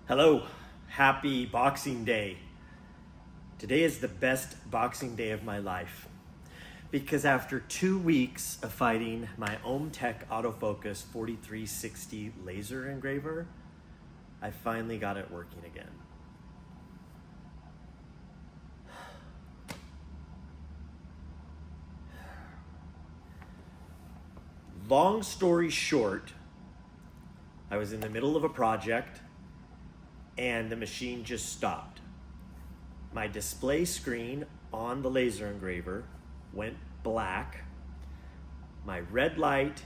Hello, happy Boxing Day. Today is the best Boxing Day of my life because after 2 weeks of fighting my OmTech autofocus 4360 laser engraver, I finally got it working again. Long story short, I was in the middle of a project and the machine just stopped. My display screen on the laser engraver went black. My red light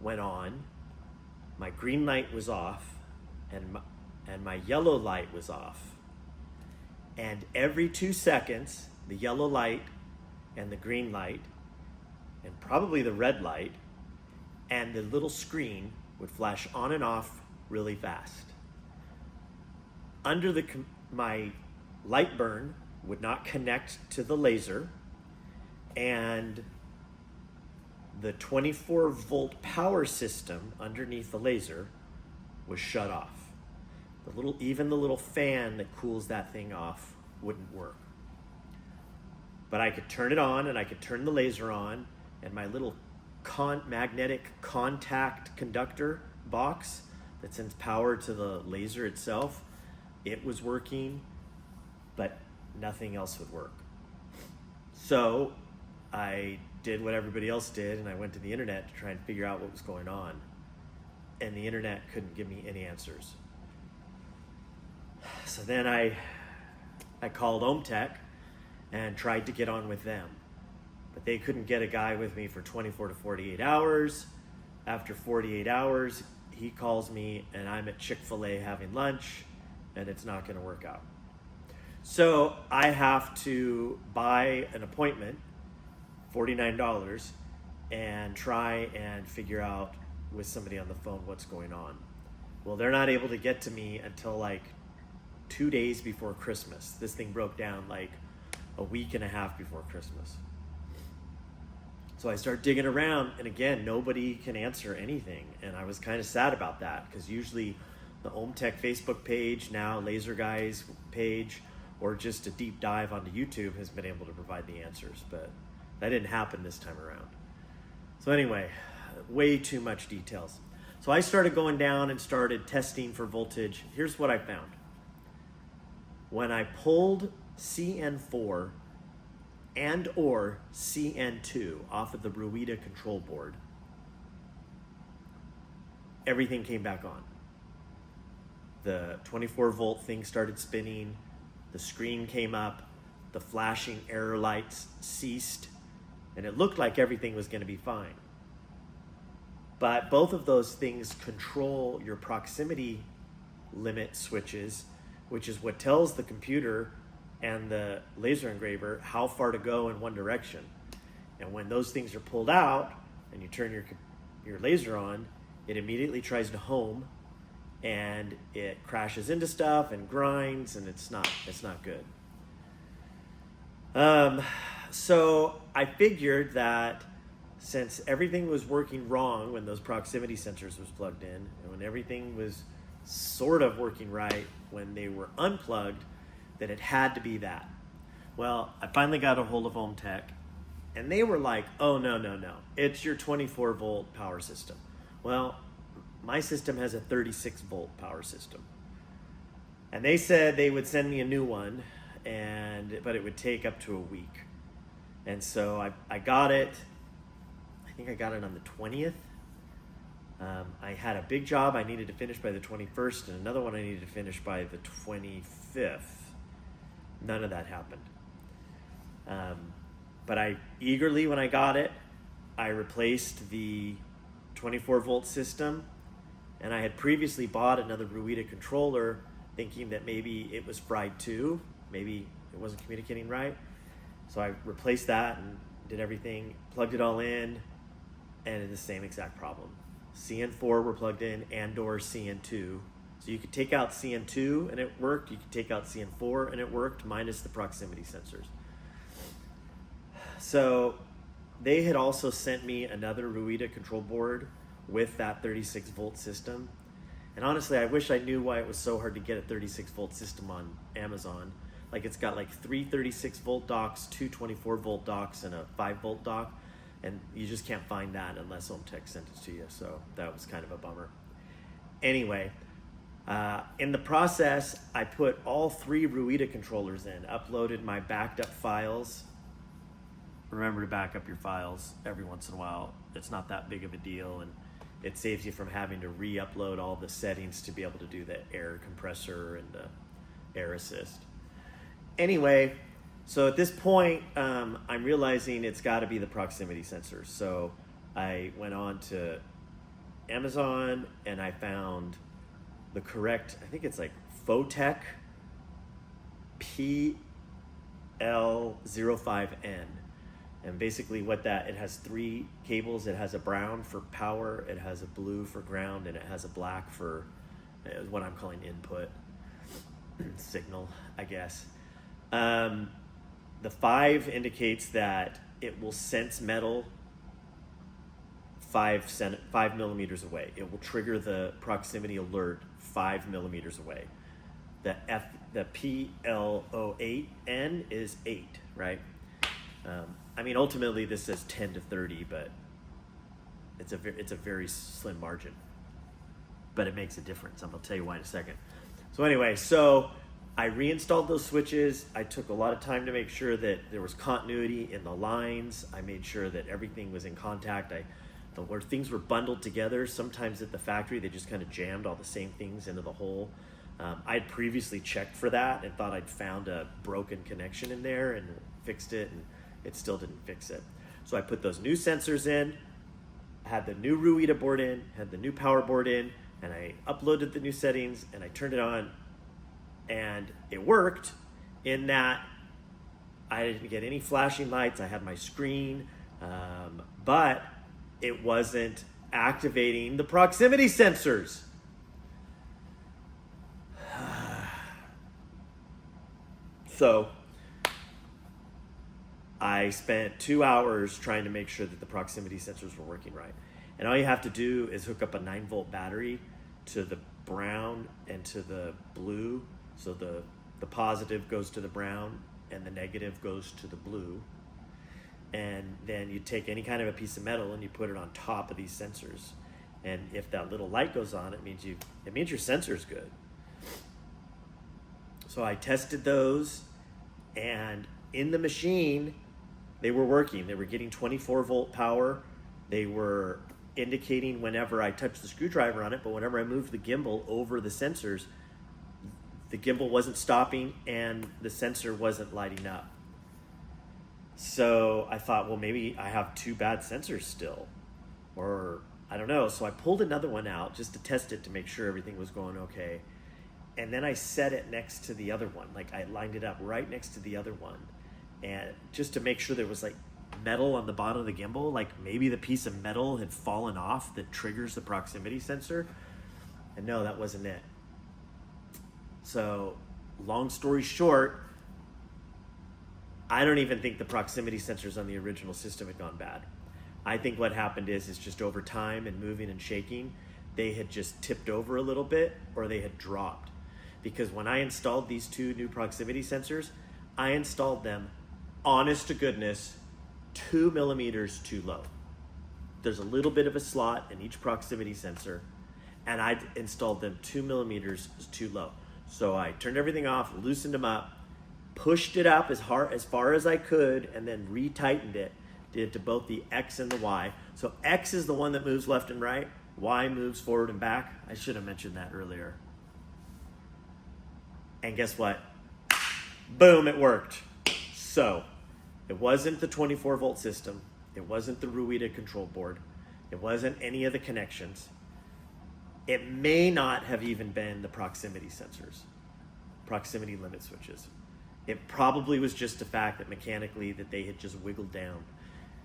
went on. My green light was off, and my yellow light was off. And every 2 seconds, the yellow light and the green light, and probably the red light, and the little screen would flash on and off really fast. My light burn would not connect to the laser, and the 24 volt power system underneath the laser was shut off. Even the little fan that cools that thing off wouldn't work. But I could turn it on and I could turn the laser on, and my little magnetic contact conductor box that sends power to the laser itself, it was working, but nothing else would work. So I did what everybody else did, and I went to the internet to try and figure out what was going on. And the internet couldn't give me any answers. So then I called OmTech and tried to get on with them. But they couldn't get a guy with me for 24 to 48 hours. After 48 hours, he calls me and I'm at Chick-fil-A having lunch, and it's not going to work out. So I have to buy an appointment, $49, and try and figure out with somebody on the phone what's going on. Well, they're not able to get to me until like 2 days before Christmas. This thing broke down like a week and a half before Christmas. So I start digging around, and again, nobody can answer anything. And I was kind of sad about that, because usually the OmTech Facebook page, now Laser Guys page, or just a deep dive onto YouTube has been able to provide the answers, but that didn't happen this time around. So anyway, way too much details. So I started going down and started testing for voltage. Here's what I found. When I pulled CN4 and or CN2 off of the Ruida control board, everything came back on. The 24 volt thing started spinning, the screen came up, the flashing error lights ceased, and it looked like everything was going to be fine. But both of those things control your proximity limit switches, which is what tells the computer and the laser engraver how far to go in one direction. And when those things are pulled out and you turn your laser on, it immediately tries to home, and it crashes into stuff and grinds, and it's not good. So I figured that since everything was working wrong when those proximity sensors was plugged in, and when everything was sort of working right when they were unplugged, that it had to be that. Well, I finally got a hold of OmTech, and they were like, oh, no, it's your 24 volt power system. Well, my system has a 36 volt power system. And they said they would send me a new one, but it would take up to a week. And so I got it. I think I got it on the 20th. I had a big job I needed to finish by the 21st, and another one I needed to finish by the 25th. None of that happened. But I eagerly, when I got it, I replaced the 24 volt system, and I had previously bought another Ruida controller thinking that maybe it was fried too, maybe it wasn't communicating right. So I replaced that and did everything, plugged it all in, and it's the same exact problem. CN4 were plugged in and or CN2. So you could take out CN2 and it worked, you could take out CN4 and it worked, minus the proximity sensors. So they had also sent me another Ruida control board with that 36 volt system, And honestly, I wish I knew why it was so hard to get a 36 volt system on Amazon. Like it's got like 3 36 volt docks, 2 24 volt docks, and a 5 volt dock. And you just can't find that unless OmTech sent it to you. So that was kind of a bummer. Anyway, in the process, I put all 3 Ruida controllers in, uploaded my backed up files. Remember to back up your files every once in a while. It's not that big of a deal, and it saves you from having to re-upload all the settings to be able to do the air compressor and the air assist. Anyway, so at this point, I'm realizing it's got to be the proximity sensors. So I went on to Amazon and I found the correct, I think it's like OmTech PL05N. And basically what that, it has 3 cables. It has a brown for power, it has a blue for ground, and it has a black for what I'm calling input signal, I guess. The 5 indicates that it will sense metal 5 millimeters away. It will trigger the proximity alert 5 millimeters away. The PL08N is 8, right? I mean, ultimately this says 10 to 30, but it's a very slim margin. But it makes a difference. I'm gonna tell you why in a second. So anyway, so I reinstalled those switches. I took a lot of time to make sure that there was continuity in the lines. I made sure that everything was in contact. Where things were bundled together, sometimes at the factory they just kind of jammed all the same things into the hole. I'd previously checked for that and thought I'd found a broken connection in there and fixed it, and it still didn't fix it. So I put those new sensors in, had the new Ruida board in, had the new power board in, and I uploaded the new settings and I turned it on, and it worked in that I didn't get any flashing lights. I had my screen, but it wasn't activating the proximity sensors. So I spent 2 hours trying to make sure that the proximity sensors were working right. And all you have to do is hook up a 9 volt battery to the brown and to the blue. So the positive goes to the brown and the negative goes to the blue. And then you take any kind of a piece of metal and you put it on top of these sensors. And if that little light goes on, it means your sensor's good. So I tested those, and in the machine, they were working. They were getting 24 volt power. They were indicating whenever I touched the screwdriver on it, but whenever I moved the gimbal over the sensors, the gimbal wasn't stopping and the sensor wasn't lighting up. So I thought, well, maybe I have 2 bad sensors still, or I don't know. So I pulled another one out just to test it to make sure everything was going okay. And then I set it next to the other one. Like I lined it up right next to the other one. And just to make sure there was like metal on the bottom of the gimbal, like maybe the piece of metal had fallen off that triggers the proximity sensor. And no, that wasn't it. So long story short, I don't even think the proximity sensors on the original system had gone bad. I think what happened is just over time and moving and shaking, they had just tipped over a little bit or they had dropped. Because when I installed these 2 new proximity sensors, I installed them, honest to goodness, 2 millimeters too low. There's a little bit of a slot in each proximity sensor, and I installed them 2 millimeters too low. So I turned everything off, loosened them up, pushed it up as far as I could, and then retightened it. Did it to both the X and the Y. So X is the one that moves left and right. Y moves forward and back. I should have mentioned that earlier. And guess what? Boom, it worked. So it wasn't the 24 volt system. It wasn't the Ruida control board. It wasn't any of the connections. It may not have even been the proximity sensors, proximity limit switches. It probably was just the fact that mechanically that they had just wiggled down.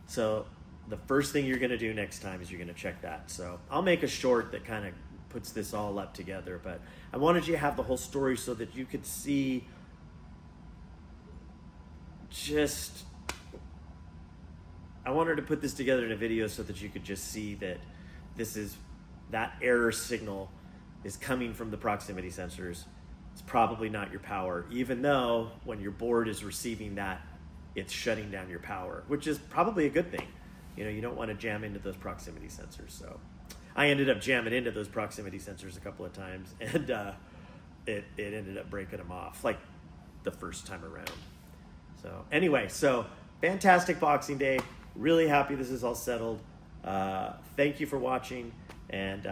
So the first thing you're gonna do next time is you're gonna check that. So I'll make a short that kind of puts this all up together, but I wanted you to have the whole story so that you could see I wanted to put this together in a video so that you could just see that this is that error signal is coming from the proximity sensors. It's probably not your power, even though when your board is receiving that, it's shutting down your power, which is probably a good thing. You know, you don't want to jam into those proximity sensors. So I ended up jamming into those proximity sensors a couple of times, and it ended up breaking them off like the first time around. So anyway, so fantastic Boxing Day. Really happy this is all settled. Thank you for watching. And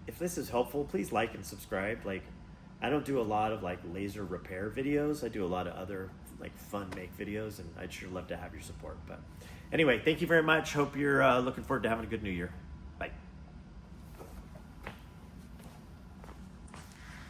if this is helpful, please like and subscribe. Like, I don't do a lot of like laser repair videos. I do a lot of other like fun make videos, and I'd sure love to have your support. But anyway, thank you very much. Hope you're looking forward to having a good new year.